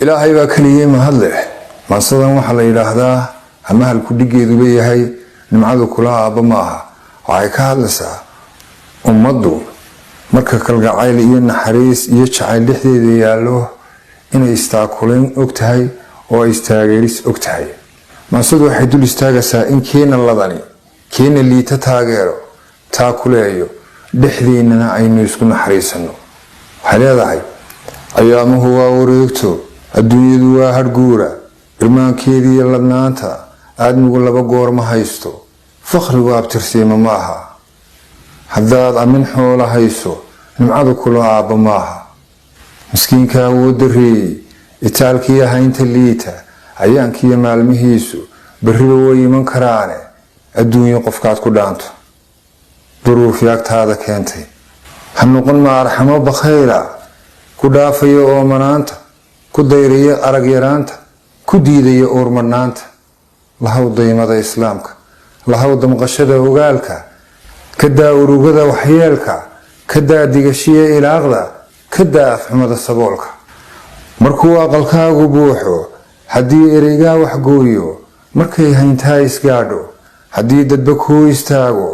ilaahay baa kaliya mahad leh maasadan waxa la yiraahdaa ama hal ku dhigeedu leeyahay nimcadu kula aaba maaha waxay ka hadlaysaa ummadu marka kalgacayl iyo naxariis iyo jacayl dhexdeeda yaalo inay istaakuleen ogtahay oo istaageeris ogtahay maasadu waxay dul istaagaysaa in keena ladani keena liita taageero taakuleeyo dhexdeena aynu isku naxariisano waxay leedahay ayaamuhu waa wareegto adduunyadu waa harguura irmaankeedii iyo ladnaanta aadmigu laba goor ma haysto fakhrigu abtirsiima maaha haddaad amin xoola hayso nimcadu kula aaba maaha miskiinka awood dareeyey itaalkiiyo haynta liita ayaankiiyo maalmihiisu berriba way iman karaane adduunyo qofkaad ku dhaanto duruufi agtaada keentay ha noqon ma arxamo bakhayla ku dhaafaya oomanaanta ku dayraya arag yaraanta ku diidaya uurmadnaanta lahaw daymada islaamka lahaw damqashada ogaalka kadaa urugada waxyeelka kadaa digashiya ilaaqda kadaa afxumada saboolka markuu aqalkaagu buuxo haddii ereygaa waxgooyo markay hayntaa isgaadho haddii dadba kuu istaago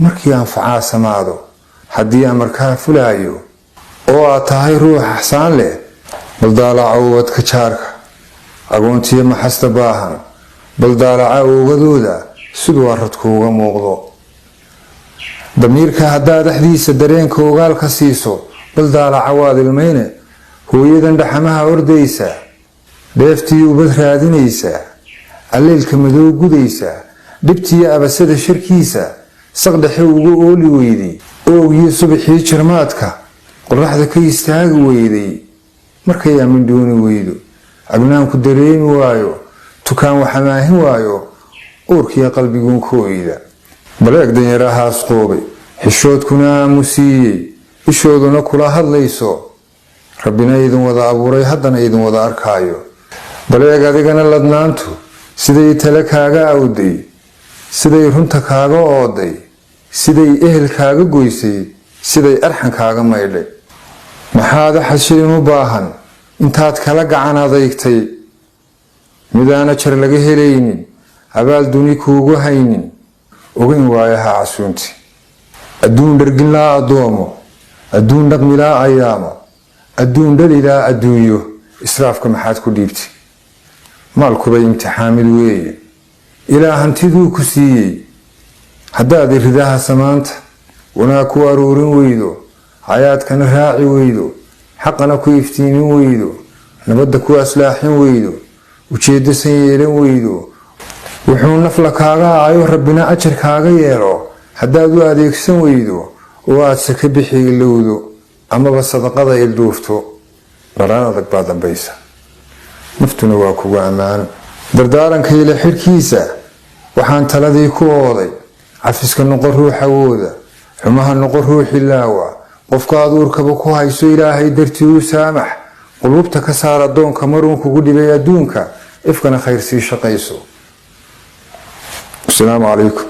markii anfacaa samaado haddii amarkaa fulaayo oo aad tahay ruux axsaan leh baldaalaca ubadka jaarka agoontiyo maxasta baahan baldaalaca ogadooda siduu aradku uga muuqdo damiirka haddaad dhexdiisa dareenka ogaalka siiso baldaalaca waad ilmayne hooyadan dhaxamaha ordaysa dheeftii ubad raadinaysa alleelka madow gudaysa dhibtiyo abasada sharkiisa saqdhexe ugu ooli weyday oogii subaxii jarmaadka qoraxda ka istaagi weyday markay amin dooni weydo agnaanku dareemi waayo tukaan waxamaahin waayo uurkiya qalbiguun ku oyda baleeg danyarahaas qoobay xishoodkuna aamusiiyey ishooduna kula hadlayso rabbina idin wada abuuray haddana idin wada arkaayo baleeg adigana ladnaantu siday tale kaaga awday siday runta kaaga ooday siday ehel kaaga goysay siday arxan kaaga maydhay maxaad xashilin u baahan intaad kala gacan adeegtay midaana jar laga helaynin abaal duni kuugu haynin ogeyn waayaha casuunti adduun dharginlaa addoomo adduun dhaqmilaa ayaamo adduun dhalilaa adduunyo israafka maxaad ku dhiibtay maalkuba imtixaamid weeye ilaa hantiduu ku siiyey haddaad iridaha samaanta wanaag ku aruurin weydo hayaadkana raaci weydo xaqana ku iftiimin weydo nabadda ku aslaaxin weydo ujeeddo san yeelan weydo wuxuu nafla kaaga aayo rabbina ajar kaaga yeelo haddaad u adeegsan weydo oo aad saka bixi ilowdo amaba sadaqada ilduufto dharaan adag baa dambaysa naftuna waa kugu ammaano dardaaranka ila xirkiisa waxaan taladii ku ooday cafiska noqon ruux awooda xumaha noqon ruuxi laawa qofkaad uurkaba ku hayso ilaahay dartii u saamax qulubta ka saar addoonka maruun kugu dhibay adduunka ifkana khayr sii shaqayso. Assalaamu calaykum.